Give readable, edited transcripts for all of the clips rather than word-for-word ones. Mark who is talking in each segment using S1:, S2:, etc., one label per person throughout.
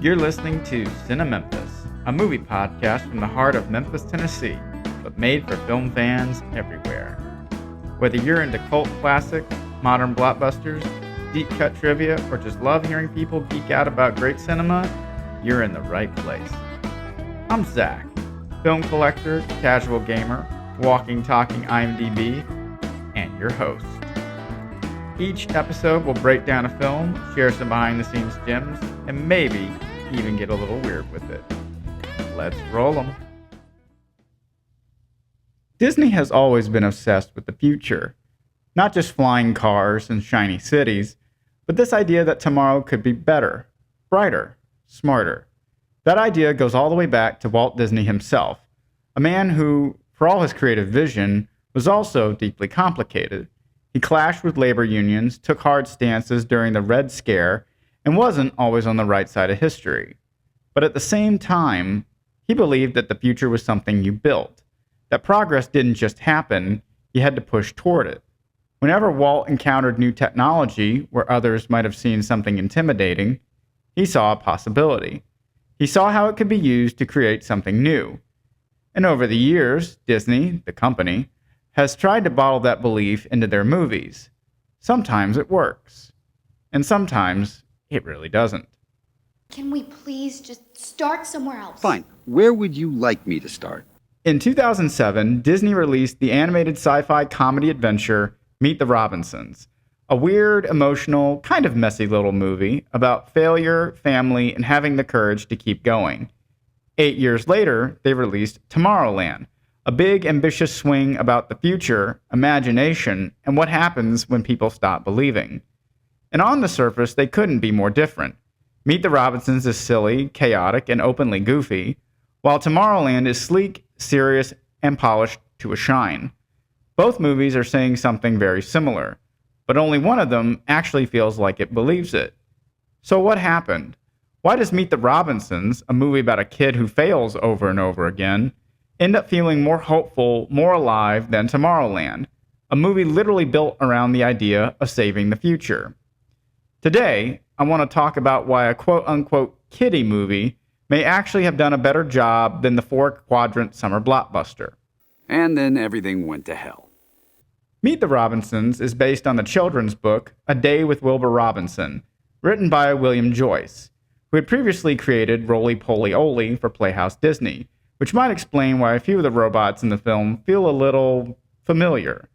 S1: You're listening to CineMemphis, a movie podcast from the heart of Memphis, Tennessee, but made for film fans everywhere. Whether you're into cult classics, modern blockbusters, deep cut trivia, or just love hearing people geek out about great cinema, you're in the right place. I'm Zach, film collector, casual gamer, walking, talking IMDb, and your host. Each episode will break down a film, share some behind-the-scenes gems, and maybe even get a little weird with it. Let's roll 'em. Disney has always been obsessed with the future. Not just flying cars and shiny cities, but this idea that tomorrow could be better, brighter, smarter. That idea goes all the way back to Walt Disney himself, a man who, for all his creative vision, was also deeply complicated. He clashed with labor unions, took hard stances during the Red Scare, and wasn't always on the right side of history. But at the same time, he believed that the future was something you built, that progress didn't just happen, you had to push toward it. Whenever Walt encountered new technology where others might have seen something intimidating, he saw a possibility. He saw how it could be used to create something new. And over the years, Disney, the company, has tried to bottle that belief into their movies. Sometimes it works, and sometimes it really doesn't.
S2: Can we please just start somewhere else?
S3: Fine. Where would you like me to start?
S1: In 2007, Disney released the animated sci-fi comedy adventure Meet the Robinsons, a weird, emotional, kind of messy little movie about failure, family, and having the courage to keep going. 8 years later, they released Tomorrowland, a big, ambitious swing about the future, imagination, and what happens when people stop believing. And on the surface, they couldn't be more different. Meet the Robinsons is silly, chaotic, and openly goofy, while Tomorrowland is sleek, serious, and polished to a shine. Both movies are saying something very similar, but only one of them actually feels like it believes it. So what happened? Why does Meet the Robinsons, a movie about a kid who fails over and over again, end up feeling more hopeful, more alive than Tomorrowland, a movie literally built around the idea of saving the future? Today, I want to talk about why a quote-unquote kiddie movie may actually have done a better job than the four-quadrant summer blockbuster.
S3: And then everything went to hell.
S1: Meet the Robinsons is based on the children's book A Day with Wilbur Robinson, written by William Joyce, who had previously created Roly Poly Oly for Playhouse Disney, which might explain why a few of the robots in the film feel a little familiar.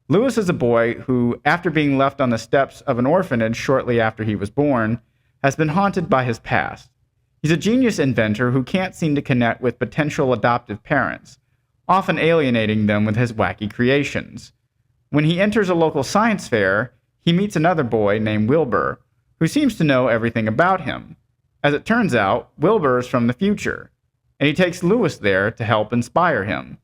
S1: Louis is a boy who, after being left on the steps of an orphanage shortly after he was born, has been haunted by his past. He's a genius inventor who can't seem to connect with potential adoptive parents, often alienating them with his wacky creations. When he enters a local science fair, he meets another boy named Wilbur, who seems to know everything about him. As it turns out, Wilbur is from the future, and he takes Louis there to help inspire him.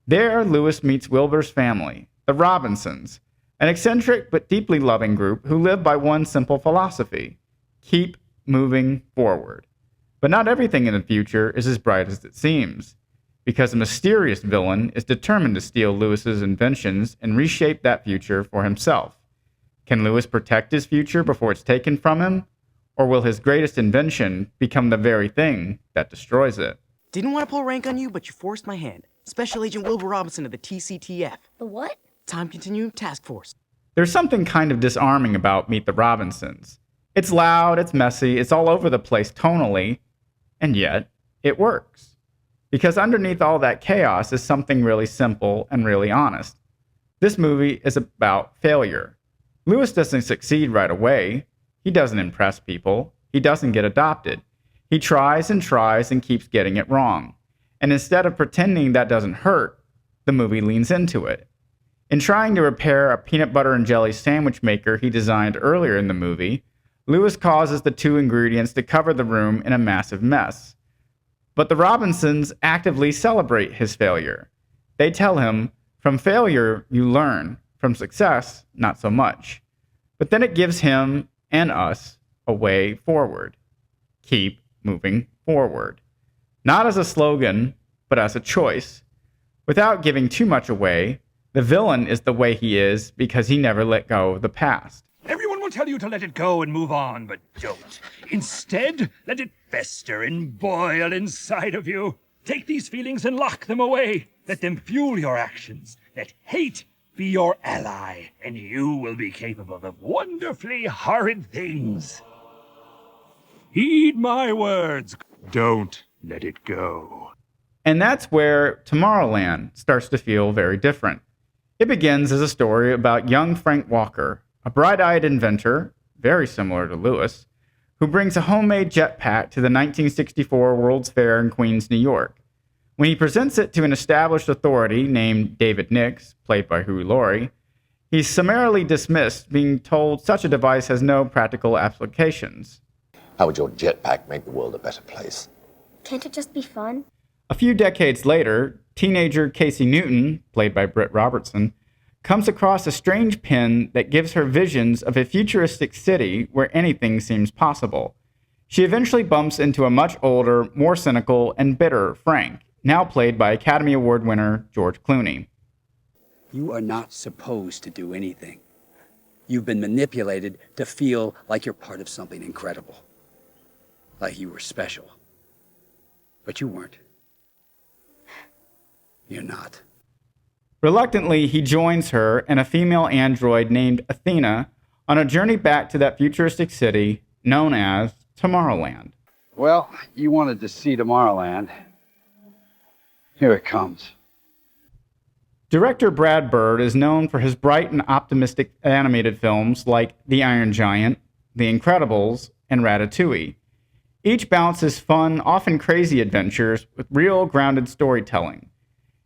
S1: There, Louis meets Wilbur's family, the Robinsons, an eccentric but deeply loving group who live by one simple philosophy: keep moving forward. But not everything in the future is as bright as it seems, because a mysterious villain is determined to steal Louis's inventions and reshape that future for himself. Can Louis protect his future before it's taken from him? Or will his greatest invention become the very thing that destroys it?
S4: Didn't want to pull rank on you, but you forced my hand. Special Agent Wilbur Robinson of the TCTF.
S2: The what?
S4: Time Continuum Task Force.
S1: There's something kind of disarming about Meet the Robinsons. It's loud, it's messy, it's all over the place tonally, and yet it works. Because underneath all that chaos is something really simple and really honest. This movie is about failure. Louis doesn't succeed right away. He doesn't impress people. He doesn't get adopted. He tries and keeps getting it wrong. And instead of pretending that doesn't hurt, the movie leans into it. In trying to repair a peanut butter and jelly sandwich maker he designed earlier in the movie, Louis causes the two ingredients to cover the room in a massive mess. But the Robinsons actively celebrate his failure. They tell him, from failure you learn, from success not so much. But then it gives him and us a way forward. Keep moving forward. Not as a slogan, but as a choice. Without giving too much away, the villain is the way he is because he never let go of the past.
S5: Everyone wants tell you to let it go and move on, but don't. Instead, let it fester and boil inside of you. Take these feelings and lock them away. Let them fuel your actions. Let hate be your ally, and you will be capable of wonderfully horrid things. Heed my words. Don't let it go.
S1: And that's where Tomorrowland starts to feel very different. It begins as a story about young Frank Walker, a bright-eyed inventor, very similar to Lewis, who brings a homemade jetpack to the 1964 World's Fair in Queens, New York. When he presents it to an established authority named David Nix, played by Huey Laurie, he's summarily dismissed, being told such a device has no practical applications.
S6: How would your jetpack make the world a better place?
S7: Can't it just be fun?
S1: A few decades later, teenager Casey Newton, played by Britt Robertson, comes across a strange pin that gives her visions of a futuristic city where anything seems possible. She eventually bumps into a much older, more cynical, and bitter Frank, now played by Academy Award winner George Clooney.
S8: You are not supposed to do anything. You've been manipulated to feel like you're part of something incredible. Like you were special. But you weren't. You're not.
S1: Reluctantly, he joins her and a female android named Athena on a journey back to that futuristic city known as Tomorrowland.
S3: Well, you wanted to see Tomorrowland. Here it comes.
S1: Director Brad Bird is known for his bright and optimistic animated films like The Iron Giant, The Incredibles, and Ratatouille. Each balances fun, often crazy adventures with real, grounded storytelling.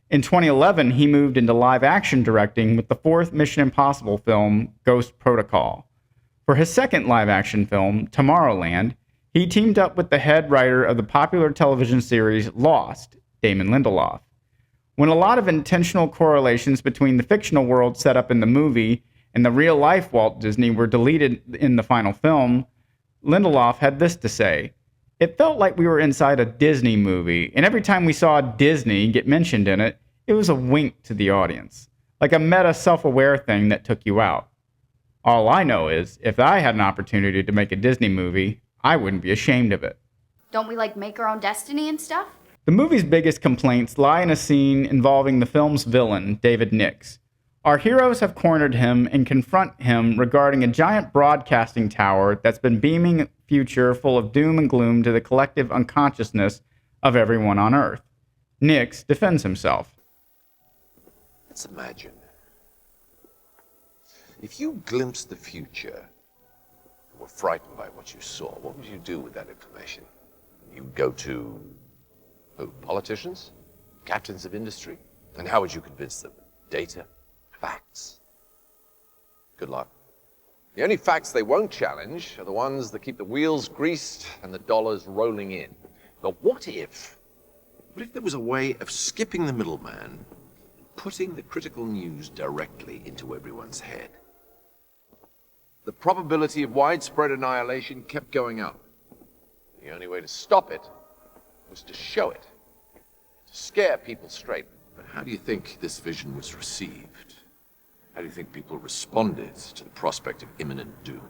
S1: In 2011, he moved into live-action directing with the fourth Mission Impossible film, Ghost Protocol. For his second live-action film, Tomorrowland, he teamed up with the head writer of the popular television series Lost, Damon Lindelof. When a lot of intentional correlations between the fictional world set up in the movie and the real-life Walt Disney were deleted in the final film, Lindelof had this to say: "It felt like we were inside a Disney movie, and every time we saw Disney get mentioned in it, it was a wink to the audience, like a meta self-aware thing that took you out. All I know is, if I had an opportunity to make a Disney movie, I wouldn't be ashamed of it."
S2: Don't we make our own destiny and stuff?
S1: The movie's biggest complaints lie in a scene involving the film's villain, David Nix. Our heroes have cornered him and confront him regarding a giant broadcasting tower that's been beaming a future full of doom and gloom to the collective unconsciousness of everyone on Earth. Nix defends himself.
S6: Let's imagine. If you glimpsed the future and were frightened by what you saw, what would you do with that information? You'd go to who? Politicians? Captains of industry? And how would you convince them? Data? Facts? Good luck. The only facts they won't challenge are the ones that keep the wheels greased and the dollars rolling in. But what if there was a way of skipping the middleman, putting the critical news directly into everyone's head? The probability of widespread annihilation kept going up. The only way to stop it was to show it, to scare people straight. But how do you think this vision was received? How do you think people responded to the prospect of imminent doom?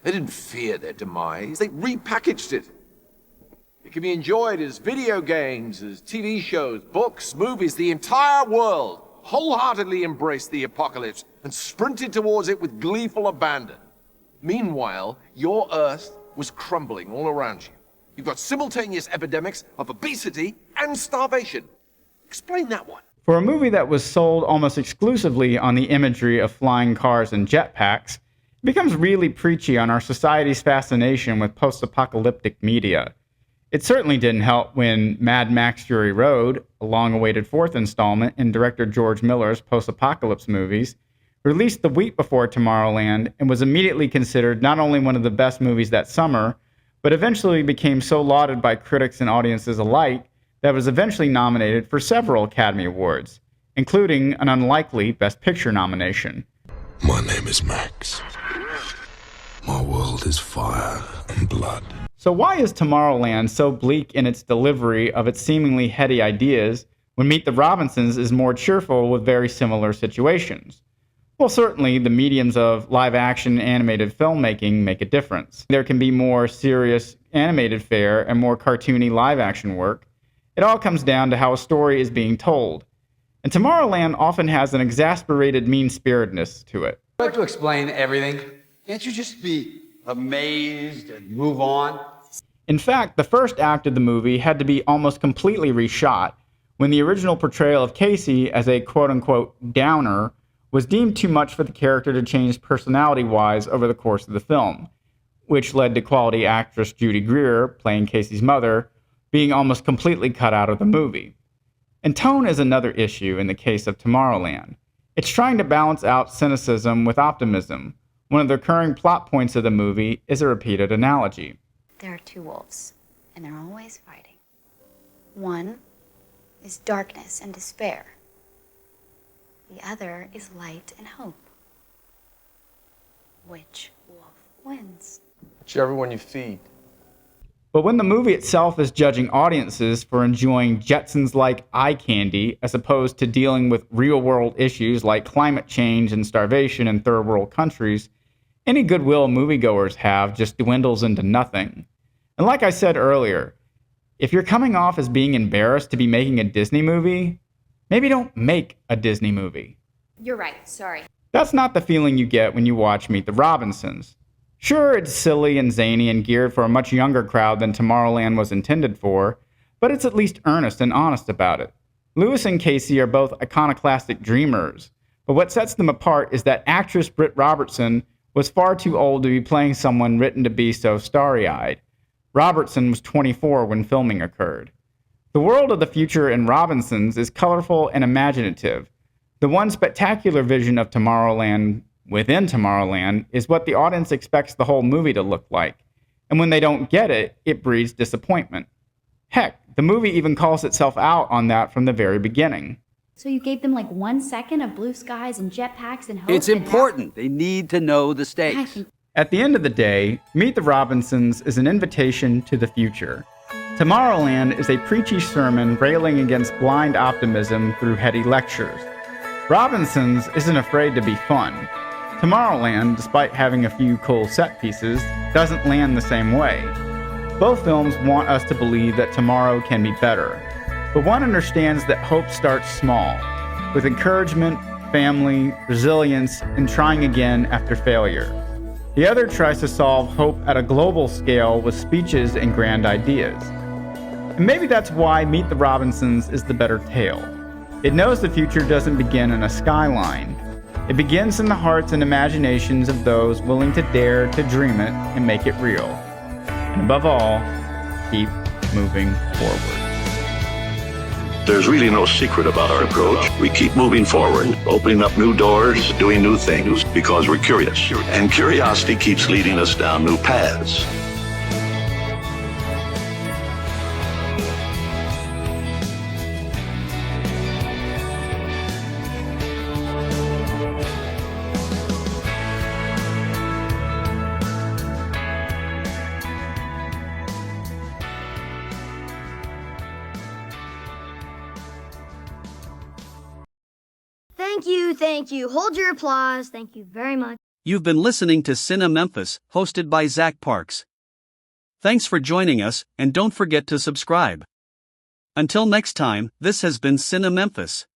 S6: They didn't fear their demise, they repackaged it. It can be enjoyed as video games, as TV shows, books, movies. The entire world wholeheartedly embraced the apocalypse and sprinted towards it with gleeful abandon. Meanwhile, your Earth was crumbling all around you. You've got simultaneous epidemics of obesity and starvation. Explain that one.
S1: For a movie that was sold almost exclusively on the imagery of flying cars and jetpacks, it becomes really preachy on our society's fascination with post-apocalyptic media. It certainly didn't help when Mad Max Fury Road, a long-awaited fourth installment in director George Miller's post-apocalypse movies, released the week before Tomorrowland and was immediately considered not only one of the best movies that summer, but eventually became so lauded by critics and audiences alike that it was eventually nominated for several Academy Awards, including an unlikely Best Picture nomination.
S9: My name is Max. My world is fire and blood.
S1: So why is Tomorrowland so bleak in its delivery of its seemingly heady ideas when Meet the Robinsons is more cheerful with very similar situations? Well, certainly the mediums of live-action animated filmmaking make a difference. There can be more serious animated fare and more cartoony live-action work. It all comes down to how a story is being told. And Tomorrowland often has an exasperated mean-spiritedness to it.
S8: You have to explain everything. Can't you just be amazed and move on?
S1: In fact, the first act of the movie had to be almost completely reshot when the original portrayal of Casey as a quote-unquote downer was deemed too much for the character to change personality-wise over the course of the film, which led to quality actress Judy Greer, playing Casey's mother, being almost completely cut out of the movie. And tone is another issue in the case of Tomorrowland. It's trying to balance out cynicism with optimism. One of the recurring plot points of the movie is a repeated analogy.
S2: There are two wolves, and they're always fighting. One is darkness and despair. The other is light and hope. Which wolf wins?
S6: Whichever one you feed.
S1: But when the movie itself is judging audiences for enjoying Jetsons-like eye candy as opposed to dealing with real-world issues like climate change and starvation in third-world countries, any goodwill moviegoers have just dwindles into nothing. And like I said earlier, if you're coming off as being embarrassed to be making a Disney movie, maybe don't make a Disney movie.
S2: You're right, sorry.
S1: That's not the feeling you get when you watch Meet the Robinsons. Sure, it's silly and zany and geared for a much younger crowd than Tomorrowland was intended for, but it's at least earnest and honest about it. Lewis and Casey are both iconoclastic dreamers, but what sets them apart is that actress Britt Robertson was far too old to be playing someone written to be so starry-eyed. Robertson was 24 when filming occurred. The world of the future in Robinsons is colorful and imaginative. The one spectacular vision of Tomorrowland within Tomorrowland is what the audience expects the whole movie to look like. And when they don't get it, it breeds disappointment. Heck, the movie even calls itself out on that from the very beginning.
S2: So you gave them like 1 second of blue skies and jetpacks and hope?
S8: It's important. They need to know the stakes.
S1: At the end of the day, Meet the Robinsons is an invitation to the future. Tomorrowland is a preachy sermon railing against blind optimism through heady lectures. Robinsons isn't afraid to be fun. Tomorrowland, despite having a few cool set pieces, doesn't land the same way. Both films want us to believe that tomorrow can be better, but one understands that hope starts small, with encouragement, family, resilience, and trying again after failure. The other tries to solve hope at a global scale with speeches and grand ideas. And maybe that's why Meet the Robinsons is the better tale. It knows the future doesn't begin in a skyline. It begins in the hearts and imaginations of those willing to dare to dream it and make it real. And above all, keep moving forward.
S9: There's really no secret about our approach. We keep moving forward, opening up new doors, doing new things, because we're curious. And curiosity keeps leading us down new paths.
S7: Thank you. Hold your applause. Thank you very much.
S10: You've been listening to CineMemphis, hosted by Zach Parks. Thanks for joining us, and don't forget to subscribe. Until next time, this has been CineMemphis.